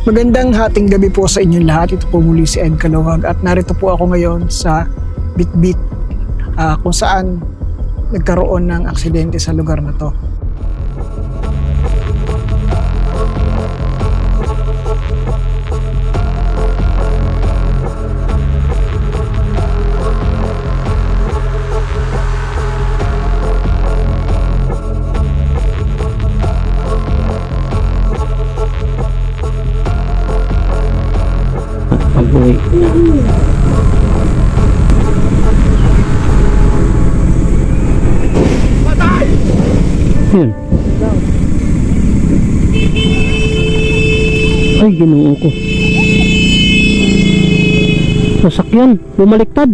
Magandang hating gabi po sa inyong lahat. Ito po muli si Ed Kalawag at narito po ako ngayon sa Bitbit kung saan nagkaroon ng aksidente sa lugar na to. Pag-uwi. Yun. Ay, ginoo ko. Sasakyan, bumaliktad.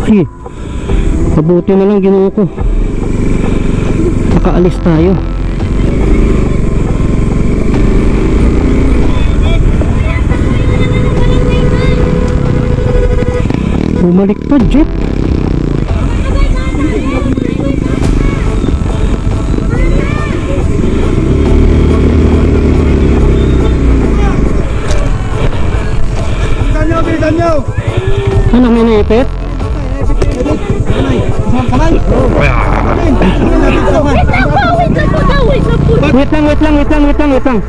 Ay, mabuti na lang, ginoo ko. Nakaalis tayo. Bumalik pa, jeep. Bilisan nyo! Anong minipit? Wait lang.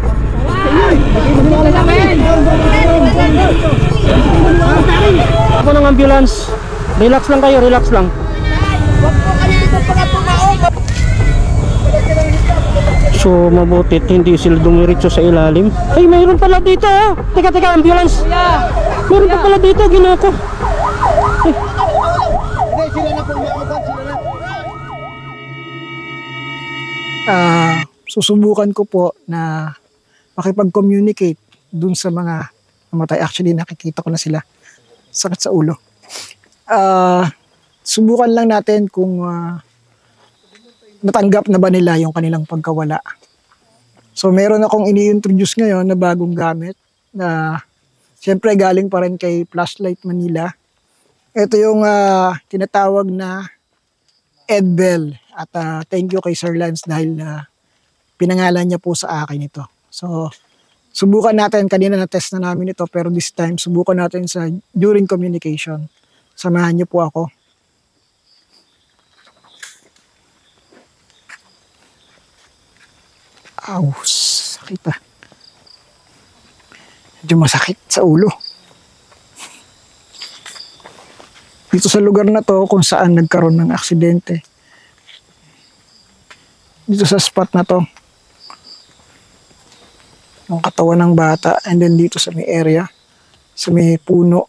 Ako ng ambulance. Relax lang kayo, relax lang. So mabuti hindi sila dumiretso sa ilalim. Ay, mayroon pala dito. Teka, ambulance. Mayroon pa pala dito, ginoo ko. Susubukan ko po na makipag-communicate dun sa mga namatay. Actually, nakikita ko na sila. Sakit sa ulo. Subukan lang natin kung natanggap na ba nila yung kanilang pagkawala. So, meron akong ini-introduce ngayon na bagong gamit na siyempre galing pa rin kay Flashlight Manila. Ito yung tinatawag na Edbell. At thank you kay Sir Lance dahil pinangalan niya po sa akin ito. So, subukan natin. Kanina na-test na namin ito pero this time subukan natin sa during communication. Samahan niyo po ako. Aw, sakit ah. Medyo masakit sa ulo. Dito sa lugar na to kung saan nagkaroon ng aksidente. Dito sa spot na to. Yung katawan ng bata and then dito sa may area. Sa may puno.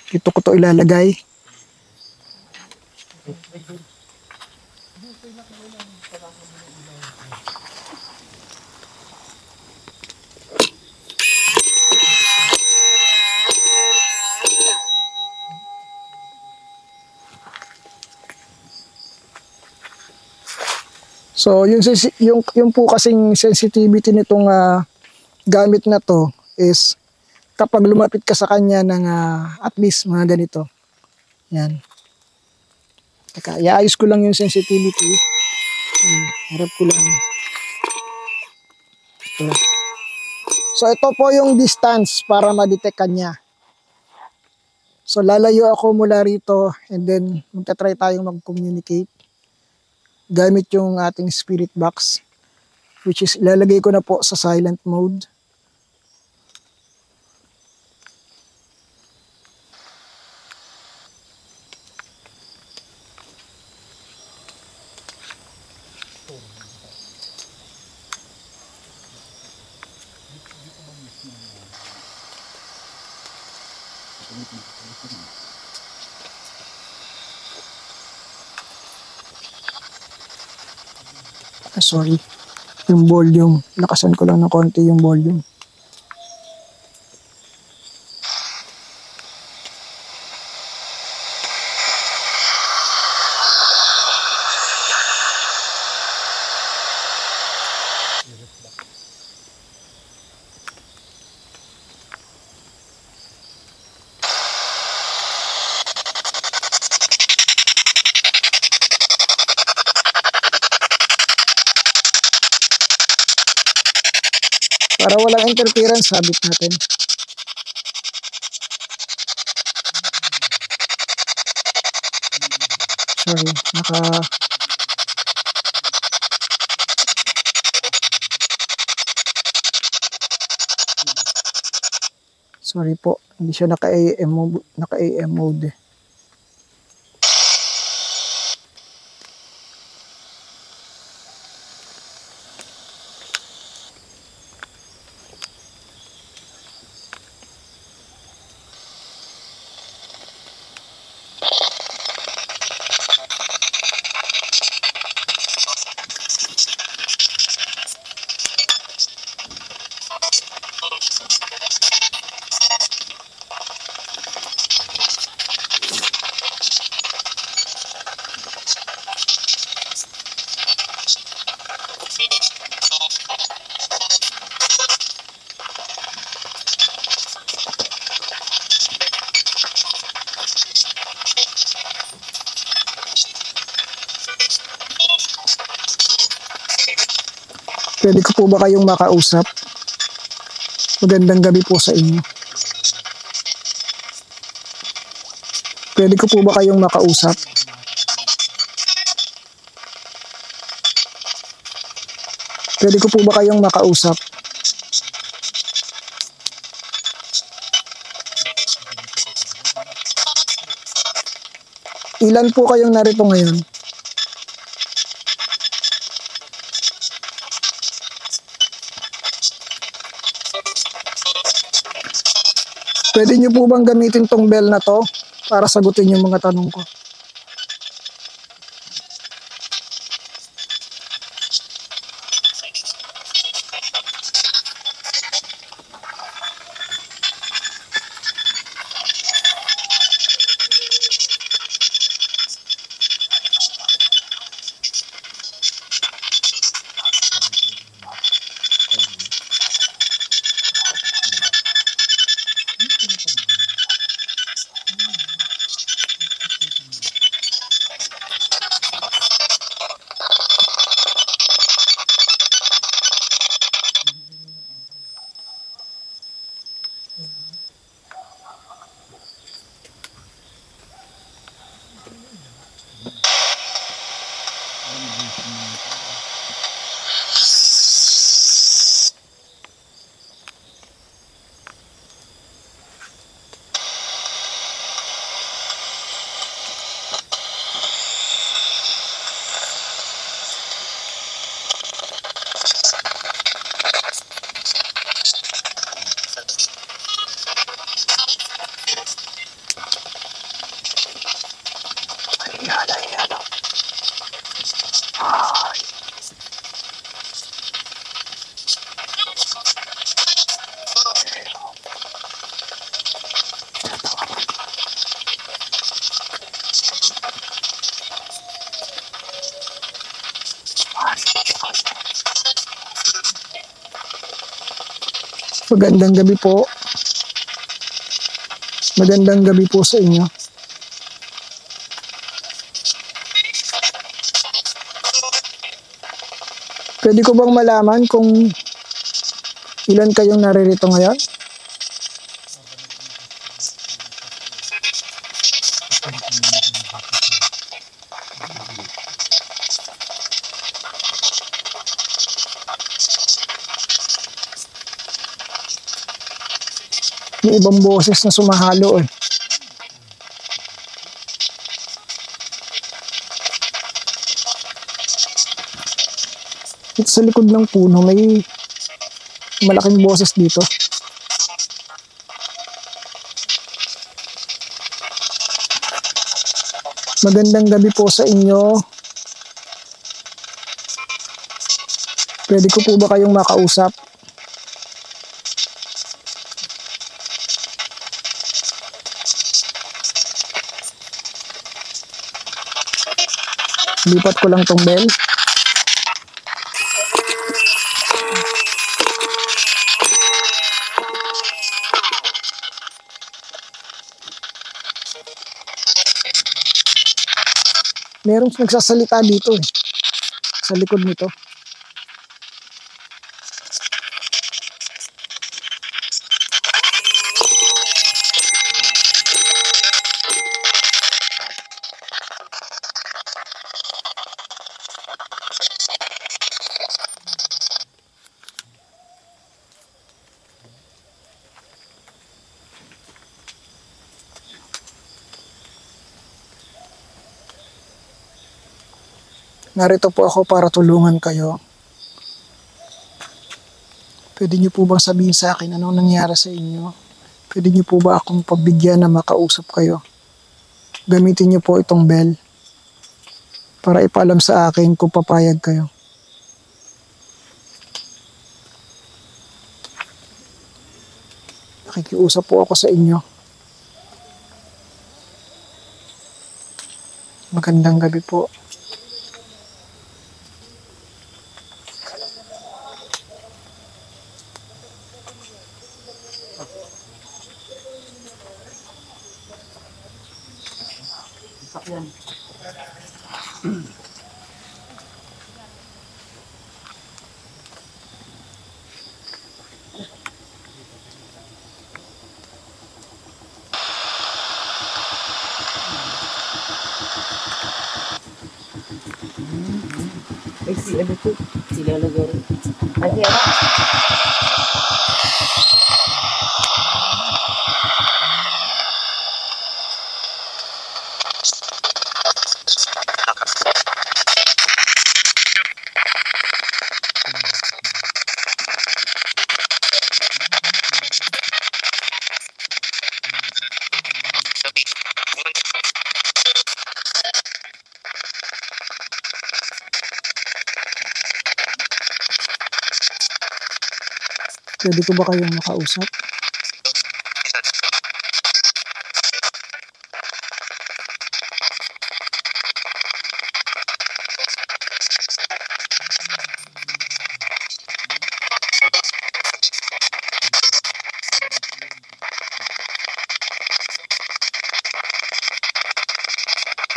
Dito ko to ilalagay. So, yung po kasing sensitivity nitong gamit na to is kapag lumapit ka sa kanya ng at least mga ganito. Yan. Teka, iayos ko lang yung sensitivity. Harap ko lang. Ito. So, ito po yung distance para ma-detect kanya. So, lalayo ako mula rito and then magta-try tayong mag-communicate gamit yung ating spirit box, which is ilalagay ko na po sa silent mode. Sorry, yung volume, nakasan ko lang ng konti yung volume. Para walang interference, sabit natin. Sorry, sorry po, hindi siya naka-AM mode eh. Pwede ko po ba kayong makausap? Magandang gabi po sa inyo. Pwede ko po ba kayong makausap? Pwede ko po ba kayong makausap? Ilan po kayong narito ngayon? Pwede nyo po bang gamitin tong bell na to para sagutin yung mga tanong ko? Magandang gabi po. Magandang gabi po sa inyo. Pwede ko bang malaman kung ilan kayong naririto ngayon? May ibang boses na sumahalo eh. Dito sa likod ng puno may malaking boses dito. Magandang gabi po sa inyo. Pwede ko po ba kayong makausap? Lipat ko lang tong bell. Merong nagsasalita dito eh. Sa likod nito. Narito po ako para tulungan kayo. Pwede niyo po bang sabihin sa akin anong nangyari sa inyo? Pwede niyo po ba akong pagbigyan na makausap kayo? Gamitin niyo po itong bell para ipaalam sa akin kung papayag kayo. Nakikiusap po ako sa inyo. Magandang gabi po. Ay, si ano to? Sila nagaro. Ay, si ano? Pwede ko ba kayong makausap?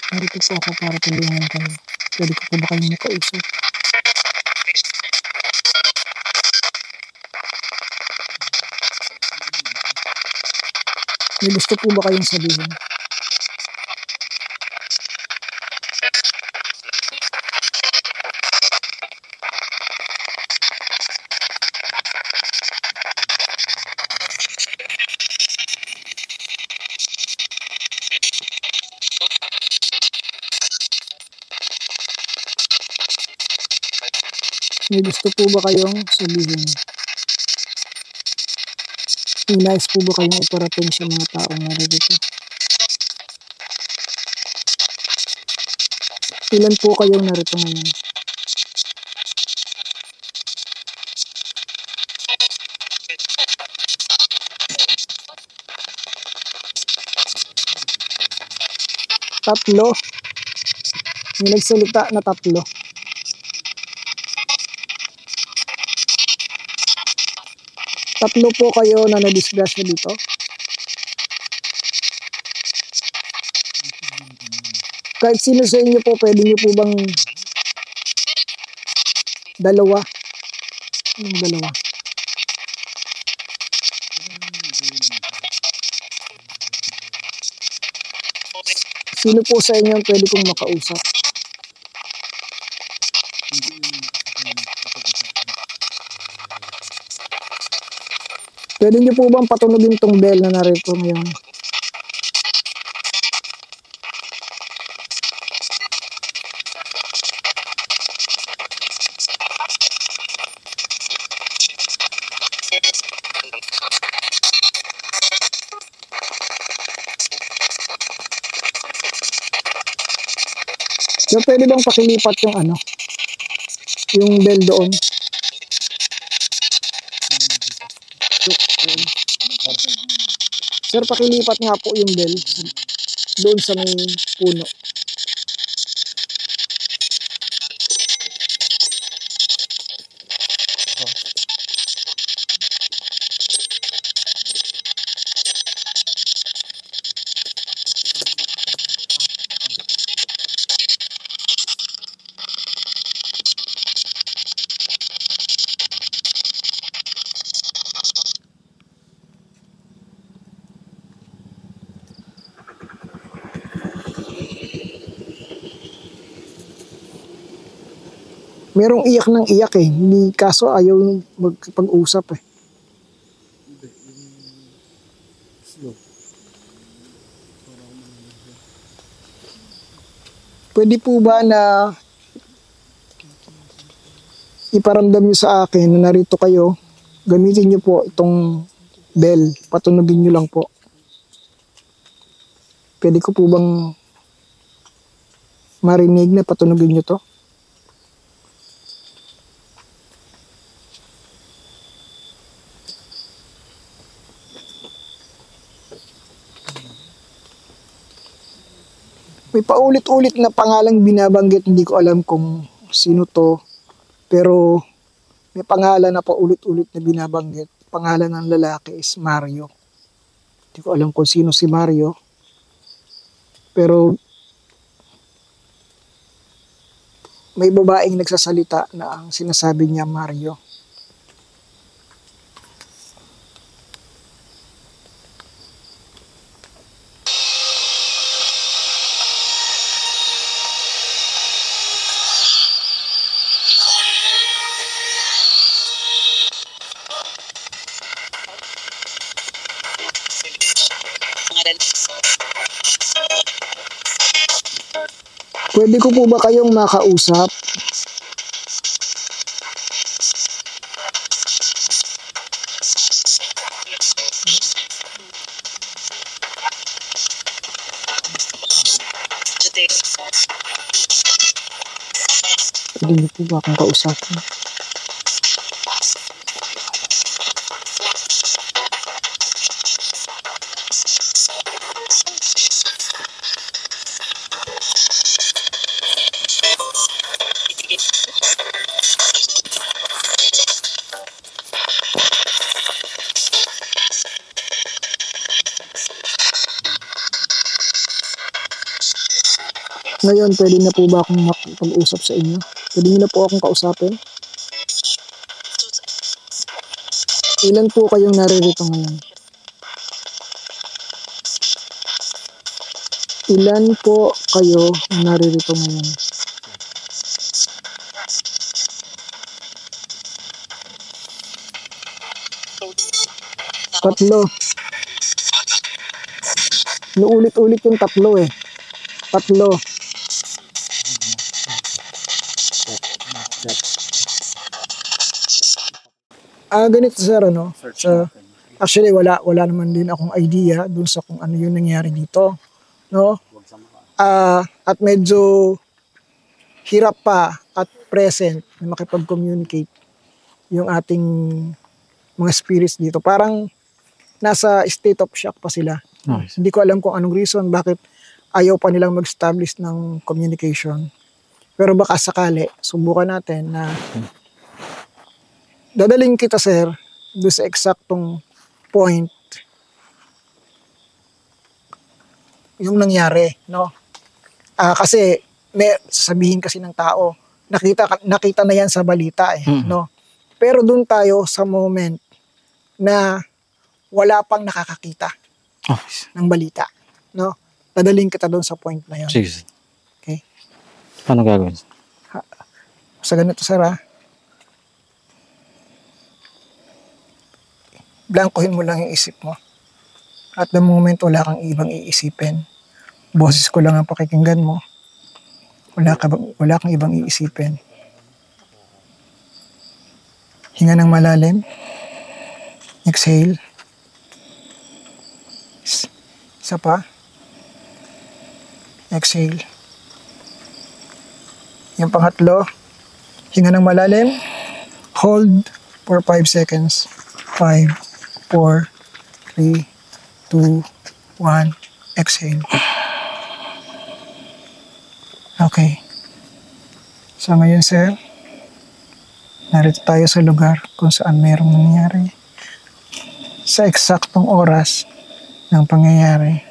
Narito po ako para tulungan kayo. Pwede ko po ba kayong makausap? May gusto po ba kayong sabihin? May gusto po ba kayong sabihin? May nais po ba kayong iparating sa mga taong narito? Ilan po kayong narito ngayon? Tatlo. May nagsalita na tatlo. Tatlo po kayo na nadisgrasya dito. Kahit sino sa inyo po, pwede nyo po bang dalawa? Yung dalawa. Sino po sa inyo ang pwede kong makausap? Pwede nyo po bang patunogin tong bell na narito ngayon? So, pwede bang pakilipat yung ano? Yung bell doon? Sir, pakilipat nga po yung bell doon sa may puno. Merong iyak ng iyak eh. Hindi, kaso ayaw magpag-usap eh. Pwede po ba na iparamdam nyo sa akin na narito kayo, gamitin nyo po itong bell. Patunugin nyo lang po. Pwede ko po bang marinig na patunugin nyo to? May paulit-ulit na pangalang binabanggit, hindi ko alam kung sino to. Pero may pangalan na paulit-ulit na binabanggit. Pangalan ng lalaki is Mario. Hindi ko alam kung sino si Mario. Pero may babaeng nagsasalita na ang sinasabi niya Mario. Pwede ko po ba kayong makausap? Pwede niyo po ba akong kausapin? Ngayon, pwede na po ba akong makipag-usap sa inyo? Pwede niyo na po akong kausapin? Ilan po kayong naririto ngayon? Ilan po kayo naririto ngayon? Tatlo. Nuulit-ulit yung tatlo eh. Tatlo. Ganito sir, ano? Actually, wala naman din akong idea dun sa kung ano yung nangyari dito. No? At medyo hirap pa at present na makipag-communicate yung ating mga spirits dito. Parang nasa state of shock pa sila. Nice. Hindi ko alam kung anong reason bakit ayaw pa nilang mag-establish ng communication. Pero baka sakali, subukan natin na dadaling kita sir doon sa eksaktong point yung nangyari, no? Kasi may sasabihin kasi ng tao, nakita na yan sa balita eh, no? Pero doon tayo sa moment na wala pang nakakakita ng balita, no? Dadaling kita doon sa point na yun. Sige. Okay? Paano gagawin? Sa ganito sir blankohin mo lang yung isip mo. At the moment, wala kang ibang iisipin. Boses ko lang ang pakikinggan mo. Wala kang ibang iisipin. Hinga ng malalim. Exhale. Isa pa. Exhale. Yung pangatlo. Hinga ng malalim. Hold for 5 seconds. 5, 4, 3, 2, 1, exhale. Okay. So ngayon sir, narito tayo sa lugar kung saan mayroong nangyari. Sa eksaktong oras ng pangyayari,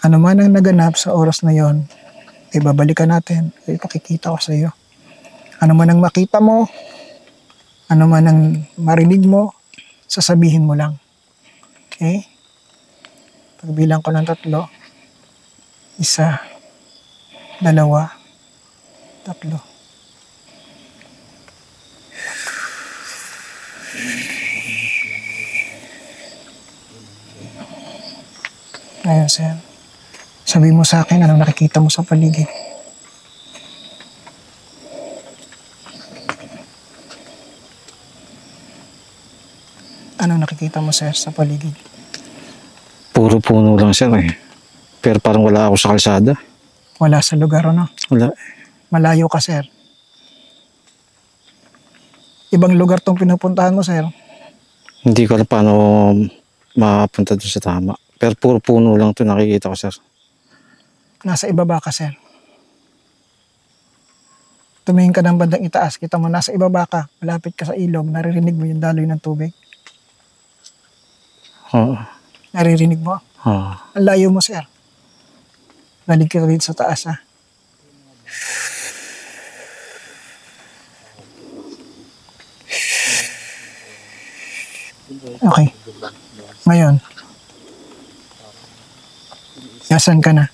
ano man ang naganap sa oras na yon, ay babalikan natin, ay pakikita ko sa iyo. Ano man ang makita mo, ano man ang marinig mo, sasabihin mo lang. Okay? Pagbilang ko ng 3. 1, 2, 3. Ngayon, sir. Sabihin mo sa akin anong nakikita mo sa paligid. nakikita mo sir sa paligid? Puro puno lang sir eh. Pero parang wala ako sa kalsada. Wala sa lugar, ano? Wala. Malayo ka sir. Ibang lugar tong pinupuntahan mo sir. Hindi ko alam paano mapunta doon sa tama. Pero puro puno lang ito nakikita ko sir. Nasa ibaba ka sir. Tumingin ka ng bandang itaas, kita mo nasa ibaba ka, malapit ka sa ilog, naririnig mo yung daloy ng tubig. Oo. Naririnig mo? Oo. Ang layo mo sir. Galing ka dito sa taas ha. Okay. Ngayon, nasan ka na?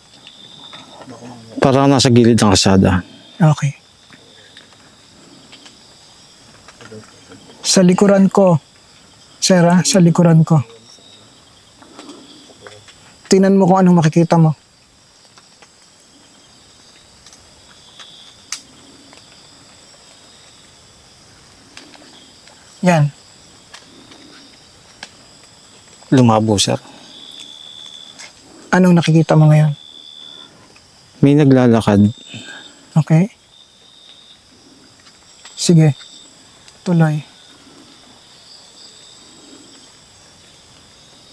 Parang nasa gilid ng kalsada. Okay. Sa likuran ko, sir ha, sa likuran ko. Tingnan mo kung anong makikita mo. Yan. Lumabo sir. Anong nakikita mo ngayon? May naglalakad. Okay. Sige. Tuloy.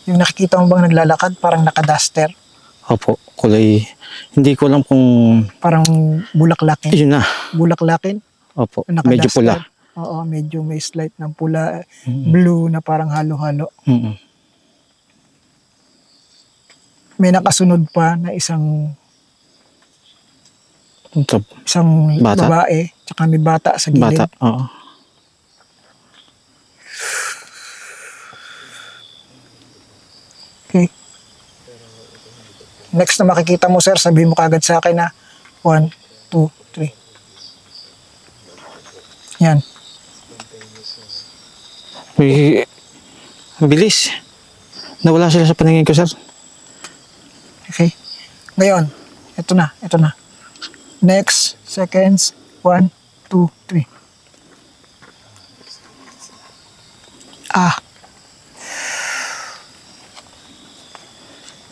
Yung nakikita mo bang naglalakad, parang nakaduster? Opo, kulay. Hindi ko alam kung... Parang bulaklakin? Yun na. Bulaklakin? Opo, Nakaduster? medyo pula. Oo, medyo may slight ng pula, blue na parang halo-halo. Mm-mm. May nakasunod pa na isang Ito, bata? babae, tsaka may bata sa gilid. Bata, oo. Okay. Next na makikita mo sir, sabihin mo kagad sa akin na 1, 2, 3. Yan. Uy, ang bilis. Nawala sila sa paningin ko, sir. Okay. Ngayon, ito na. Next, seconds, 1, 2, 3.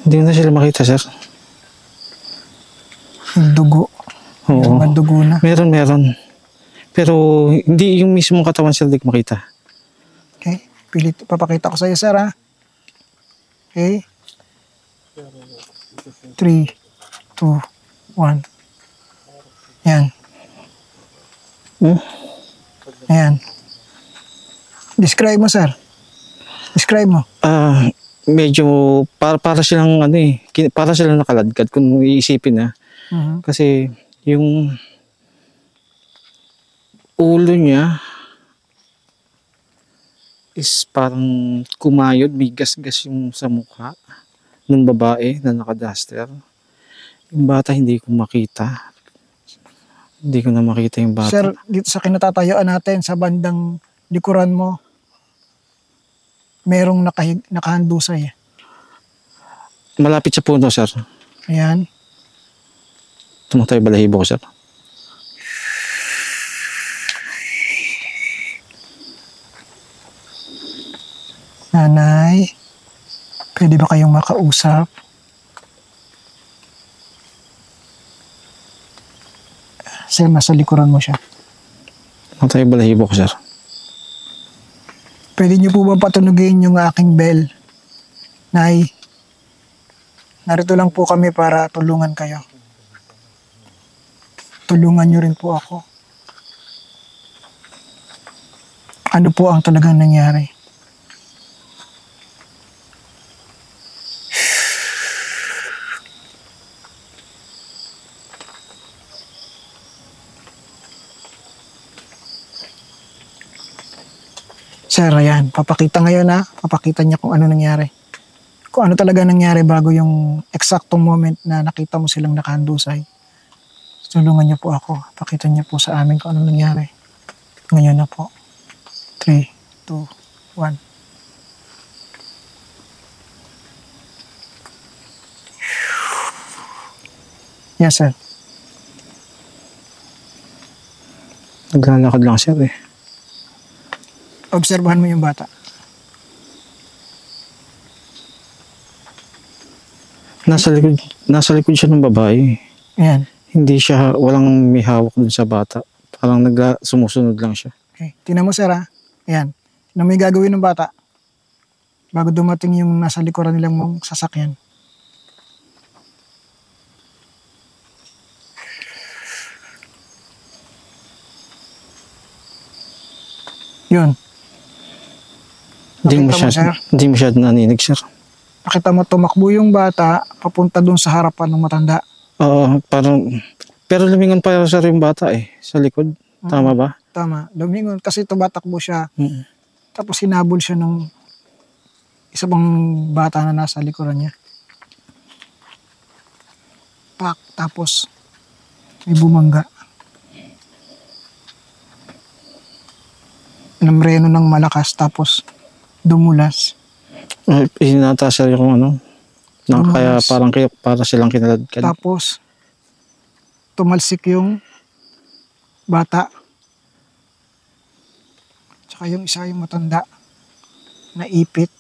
Hindi na sila makita, sir. Yung dugo. Oo. Yung dugo na. Meron. Pero hindi yung mismong katawan sila di ko makita. Okay. Papakita ko sa iyo, sir, ha? Okay. 3, 2, 1. Yan. Ayan. Describe mo, sir. Describe mo. Medyo para silang para silang nakaladkad kung iisipin na. Kasi yung ulo niya is parang kumayod, may gas-gas yung sa mukha ng babae na nakaduster. Yung bata hindi ko makita. Hindi ko na makita yung bata. Sir, dito sa kinatatayuan natin, sa bandang likuran mo, merong nakahandusay. Malapit sa puno, sir. Ayan. Tumatay balahibo ko, sir. Nanay, pwede ba kayong makausap? Sir, nasa likuran mo siya. Tumatay balahibo ko, sir. Pwede niyo po ba patunugin yung aking bell? Nay, narito lang po kami para tulungan kayo. Tulungan niyo rin po ako. Ano po ang talagang nangyari? Sir, ayan. Papakita ngayon ha. Papakita niya kung ano nangyari. Kung ano talaga nangyari bago yung eksaktong moment na nakita mo silang nakahandusay. Tulungan niyo po ako. Pakita niyo po sa amin kung ano nangyari. Ngayon na po. 3, 2, 1. Yes, sir. Naglalakad lang, sir, eh. Obserbahan mo yung bata. Nasa likod siya ng babae. Ayan. Hindi siya, walang may hawak dun sa bata. Parang sumusunod lang siya. Okay. Tingnan mo, sir, ha? Ayan. Tingnan mo yung gagawin ng bata. Bago dumating yung nasa likuran nilang mong sasakyan. Yun. Nakita mo, sir? Hindi masyado naninig, sir. Nakita mo tumakbo yung bata papunta dun sa harapan ng matanda. Oo, parang, pero lumingon pa sir yung bata sa likod. Tama ba? Tama. Lumingon kasi tumatakbo siya. Mm. Tapos hinabol siya ng isa pang bata na nasa likuran niya. Pak, tapos may bumangga. Namreno ng malakas tapos dumulas. Hinata sir yung kaya Dumulas. para silang kinaladkad. Tapos tumalsik yung bata. Tsaka yung isa yung matanda na ipit.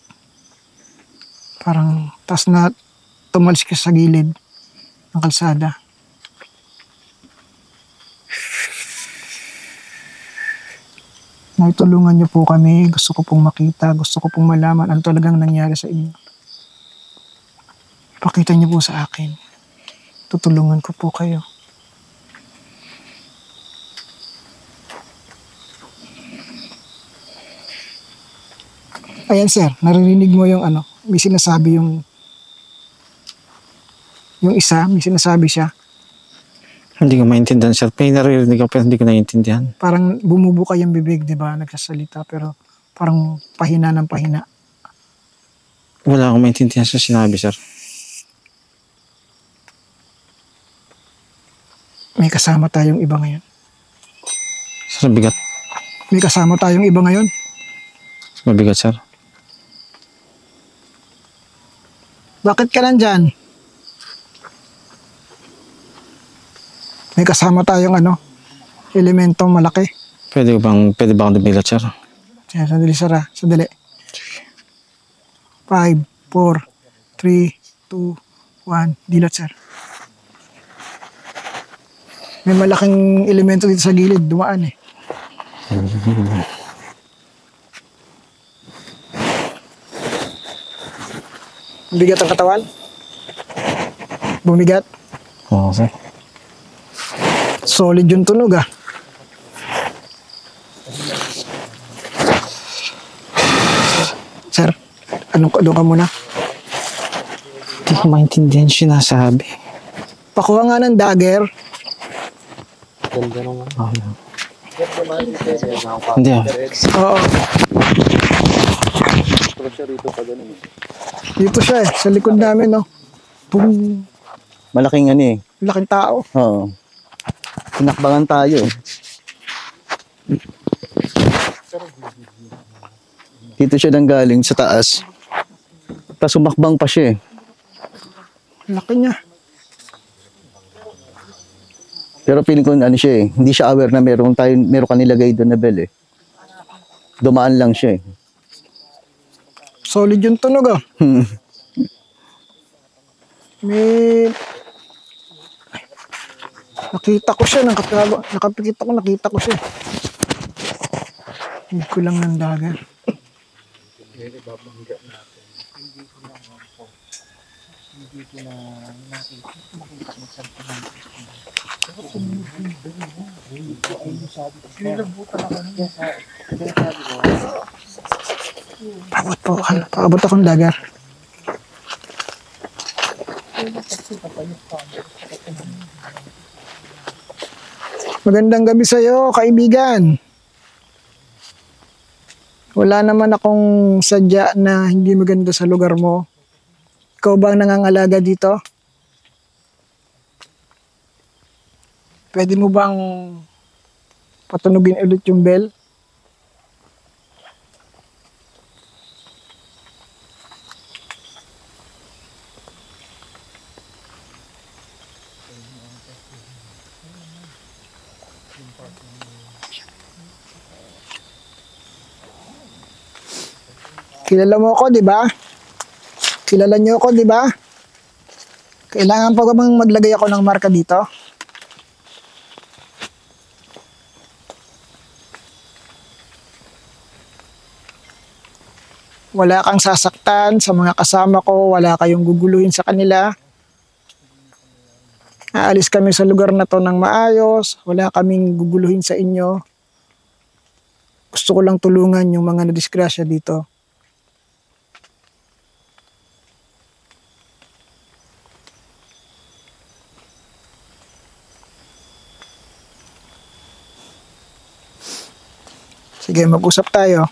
Parang tas na tumalsik sa gilid ng kalsada. Naitulungan niyo po kami. Gusto ko pong makita. Gusto ko pong malaman ang talagang nangyari sa inyo. Pakita niyo po sa akin. Tutulungan ko po kayo. Ayan, sir, naririnig mo yung may sinasabi yung isa, may sinasabi siya. Hindi ko maintindihan sir. May naririnig ako pero hindi ko naiintindihan. Parang bumubuka yung bibig, di ba? Nagsasalita, pero parang pahina ng pahina. Wala akong maintindihan sa sinabi sir. May kasama tayong iba ngayon. Sir, mabigat. May kasama tayong iba ngayon. Mabigat sir. Bakit ka nandyan? May kasama tayong elementong malaki. Pwede ba akong dumilat sir? Sige, sandali, Sara. Sandali. 5, 4, 3, 2, 1. Dilat, sir. May malaking elemento dito sa gilid. Dumaan eh. Bigat ang katawan? Bumigat? Oo sir. Solid yung tunog ah. Sir, doon ka muna. Hindi ko maintindihan yung sinasabi. Pakuha nga ng dagger. Hindi Oo. Dito siya eh, sa likod namin no. Boom. Malaking Laking tao. Oo. Pinakbangan tayo. Dito siya nanggaling sa taas. Tapos sumakbang pa siya Laki niya. Pero feeling ko siya hindi siya aware na meron kanilagay doon na bell Dumaan lang siya Solid yung tunog ah. May... Nakita ko siya. Nakita ko siya. Hindi ko lang ng dagger. Paabot akong dagger. Magandang gabi sa'yo, kaibigan. Wala naman akong sadya na hindi maganda sa lugar mo. Ikaw ba ang nangangalaga dito? Pwede mo bang patunugin ulit yung bell? Kilala mo ako, di ba? Kilala niyo ako, di ba? Kailangan pa ba bang maglagay ako ng marka dito? Wala kang sasaktan sa mga kasama ko, wala kayong guguluhin sa kanila. Aalis kami sa lugar na to ng maayos, wala kaming guguluhin sa inyo. Gusto ko lang tulungan yung mga nadisgrasya dito. Sige, mag-usap tayo.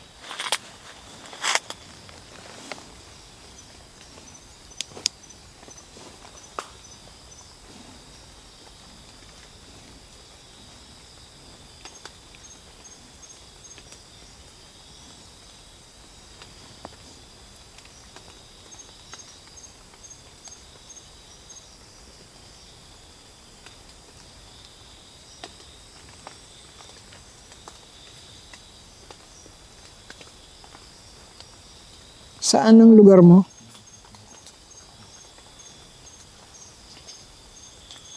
Saan ang lugar mo?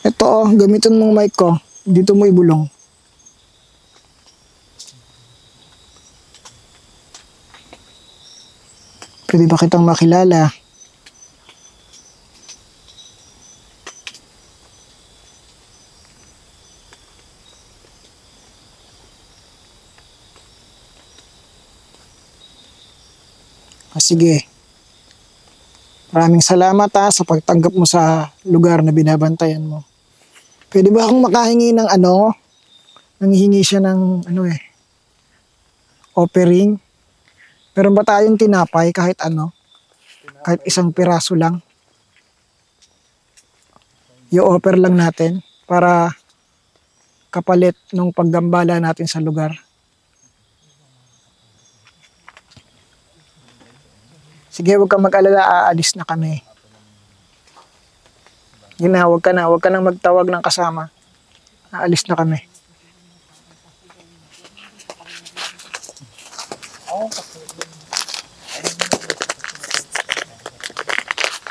Ito oh, gamitin mong mic ko. Dito mo ibulong. Pwede ba kitang makilala? Sige. Maraming salamat sa pagtanggap mo sa lugar na binabantayan mo. Pwede ba akong makahingi ng Nanghihingi siya ng offering. Meron ba tayong tinapay kahit kahit isang piraso lang? I-offer lang natin para kapalit nung paggambala natin sa lugar. Sige, huwag kang mag-alala, aalis na kami. Yun na, huwag ka nang magtawag ng kasama. Aalis na kami.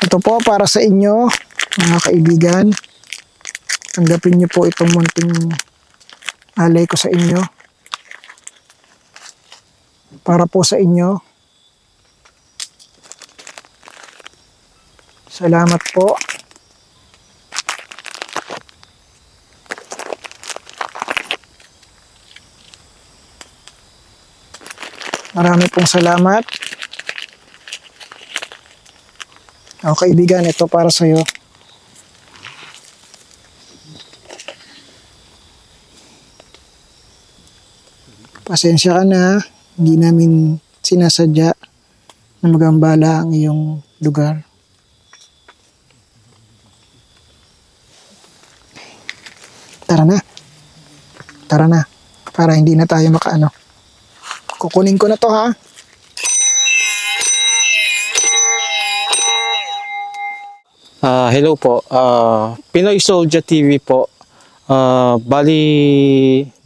Ito po para sa inyo, mga kaibigan. Tanggapin niyo po itong munting alay ko sa inyo. Para po sa inyo. Salamat po. Marami pong salamat. Kaibigan, ito para sa iyo. Pasensya ka na, hindi namin sinasadya na magambala ang iyong lugar. Tara na. Para hindi na tayo makaano. Kukunin ko na to ha. Hello po. Pinoy Soldier TV po. Bali,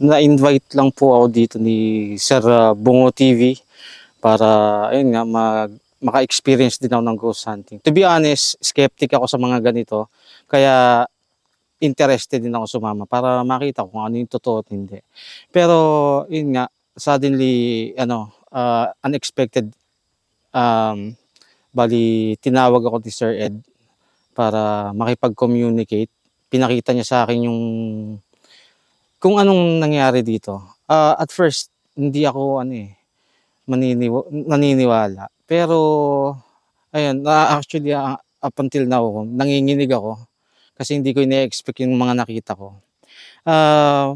na-invite lang po ako dito ni Sir Bungo TV para ayun nga maka-experience din ako ng ghost hunting. To be honest, skeptic ako sa mga ganito. Kaya interested din ako sumama para makita ko kung ano yung totoo at hindi. Pero yun nga, suddenly unexpected, bali tinawag ako ni Sir Ed para makipag-communicate. Pinakita niya sa akin yung kung anong nangyari dito. At first hindi ako naniniwala. Pero ayun, actually up until now nanginginig ako. Kasi hindi ko ina-expect yung mga nakita ko.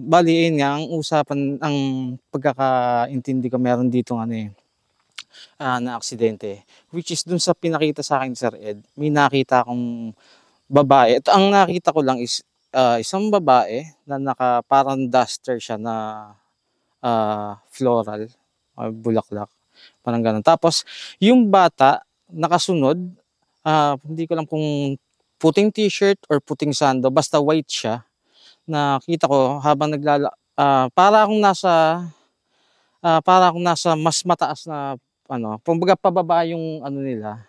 Bali, yun nga, ang usapan, ang pagkakaintindi ko, meron dito na aksidente. Which is dun sa pinakita sa akin, Sir Ed, may nakita akong babae. Ito, ang nakita ko lang is isang babae na parang duster siya na floral, bulaklak, parang ganun. Tapos, yung bata, nakasunod, hindi ko lang kung puting t-shirt or puting sando, basta white siya. Nakita ko habang para akong nasa mas mataas na kumbaga pababa yung nila,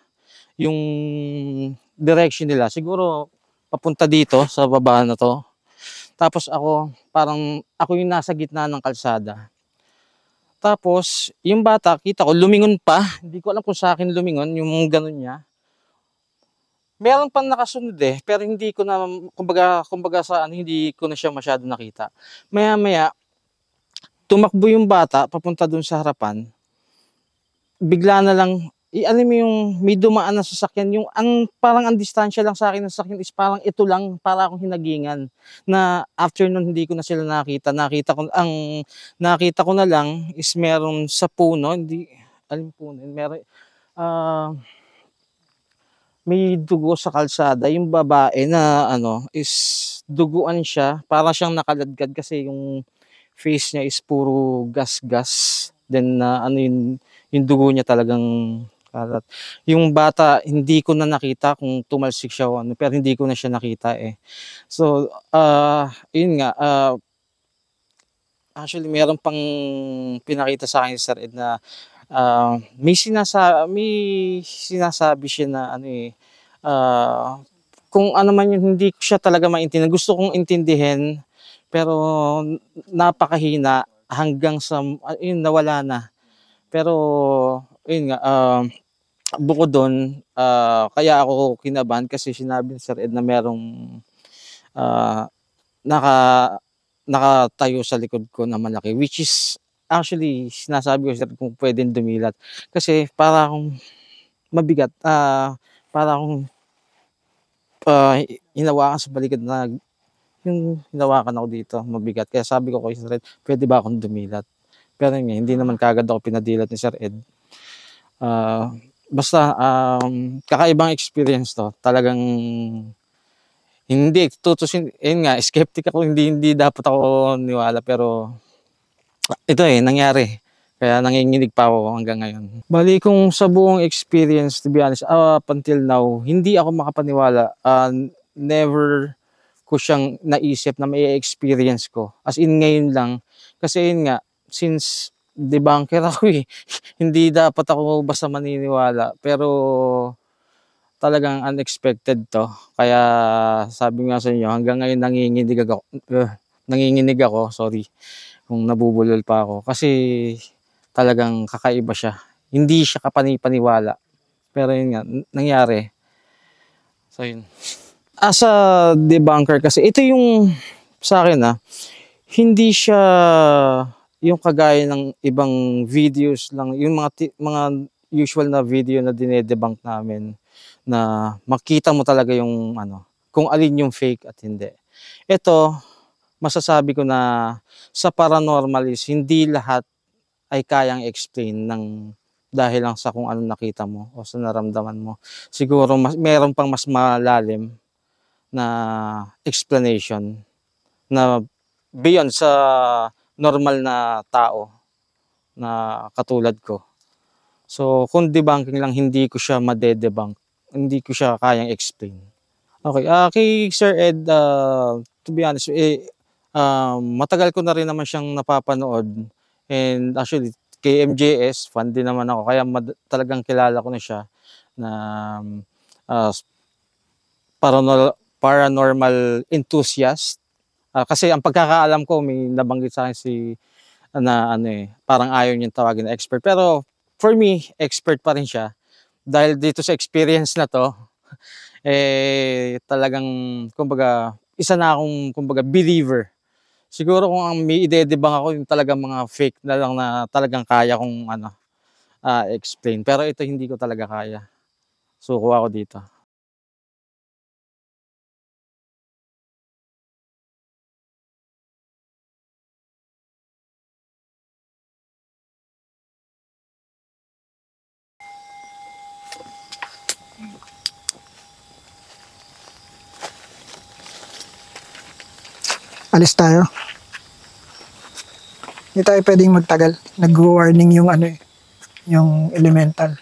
yung direction nila. Siguro papunta dito sa baba na to. Tapos ako yung nasa gitna ng kalsada. Tapos yung bata, kita ko lumingon pa. Hindi ko alam kung sa akin lumingon, yung ganun niya. Meron pang nakasunod pero hindi ko na, kumbaga sa ano, hindi ko na siya masyado nakita. Maya-maya, tumakbo yung bata papunta dun sa harapan. Bigla na lang, alam mo yung may dumaan na sasakyan, yung parang ang distansya lang sa akin ng sasakyan is parang ito lang, para akong hinagingan. Na after nun hindi ko na sila nakita. Nakita ko na lang is meron sa puno, hindi, alam puno, meron, may dugo sa kalsada. Yung babae na is duguan siya, para siyang nakaladkad kasi yung face niya is puro gas-gas. Then yung dugo niya talagang kalat. Yung bata, hindi ko na nakita kung tumalsik siya o pero hindi ko na siya nakita So, yun nga, actually meron pang pinakita sa akin si Sir Ed na may sinasabi siya na kung ano man yun, hindi ko siya talaga maintindihan. Gusto kong intindihin, pero napakahina hanggang sa yun, nawala na. Pero yun nga, bukod doon, kaya ako kinabahan kasi sinabi ni Sir Ed na merong nakatayo sa likod ko na malaki, which is actually sinasabi ko sir kung pwedeng dumilat kasi para akong mabigat, para akong hinawakan sa balikat na yung hinawakan ako dito mabigat, kaya sabi ko kay Sir Ed, pwede ba akong dumilat? Pero hindi naman kagad ako pinadilat ni Sir Ed. Basta kakaibang experience to, talagang hindi tutusin, yun nga, skeptic ako, hindi dapat ako niwala, pero ito nangyari. Kaya nanginginig pa ako hanggang ngayon. Bali kung sa buong experience, to be honest, up until now, hindi ako makapaniwala. Never ko siyang naisip na may experience ko. As in ngayon lang. Kasi yun nga, since debunker ako hindi dapat ako basta maniniwala. Pero talagang unexpected to. Kaya sabi nga sa inyo, hanggang ngayon nanginginig ako, sorry, kung nabubulol pa ako. Kasi talagang kakaiba siya. Hindi siya kapanipaniwala. Pero yun nga, nangyari. So yun. As a debunker kasi, ito yung sa akin hindi siya yung kagaya ng ibang videos lang, yung mga usual na video na dinedebunk namin na makita mo talaga yung kung alin yung fake at hindi. Ito, masasabi ko na sa paranormal is hindi lahat ay kayang explain dahil lang sa kung ano nakita mo o sa naramdaman mo. Siguro meron pang mas malalim na explanation na beyond sa normal na tao na katulad ko. So, kung debunking lang, hindi ko siya madedebunk. Hindi ko siya kayang explain. Okay, kay Sir Ed, to be honest, matagal ko na rin naman siyang napapanood. And actually, kay MJS, fan din naman ako. Kaya talagang kilala ko na siya na paranormal enthusiast. Kasi ang pagkakaalam ko, may nabanggit sa akin parang ayaw niyang tawagin na expert. Pero for me, expert pa rin siya. Dahil dito sa experience na to, talagang, kumbaga, isa na akong, kumbaga, believer. Siguro kung ang may ide-debunk ako, yung talagang mga fake na lang na talagang kaya kong explain. Pero ito hindi ko talaga kaya. Suko ako dito. Alis tayo. Hindi tayo pwedeng magtagal. Nag-warning yung yung elemental.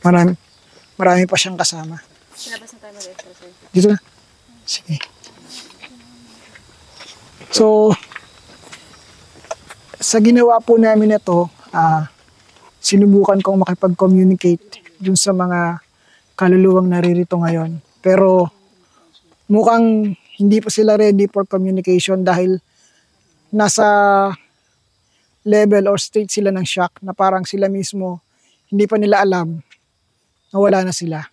Marami pa siyang kasama. Sinabas na tayo mag-exercise. Dito na. Sige. So, sa ginawa po namin ito, sinubukan kong makipag-communicate dun sa mga kaluluwang naririto ngayon. Pero mukhang hindi pa sila ready for communication dahil nasa level or state sila ng shock na parang sila mismo hindi pa nila alam na wala na sila.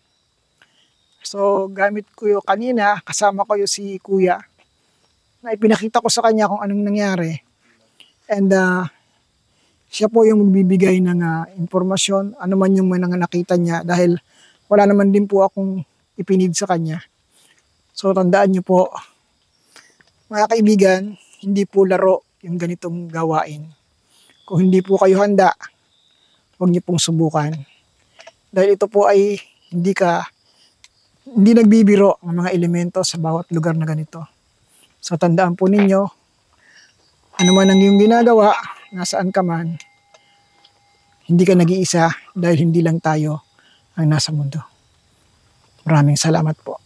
So gamit ko yung kanina, kasama ko yung si Kuya, na ipinakita ko sa kanya kung anong nangyari. And siya po yung magbibigay ng informasyon, ano man yung mga nakita niya dahil wala naman din po akong ipinid sa kanya. So tandaan niyo po, mga kaibigan, hindi po laro yung ganitong gawain. Kung hindi po kayo handa, huwag niyo pong subukan. Dahil ito po ay hindi nagbibiro ang mga elemento sa bawat lugar na ganito. So tandaan po ninyo, ano man ang iyong ginagawa, nasaan ka man, hindi ka nag-iisa dahil hindi lang tayo ang nasa mundo. Maraming salamat po.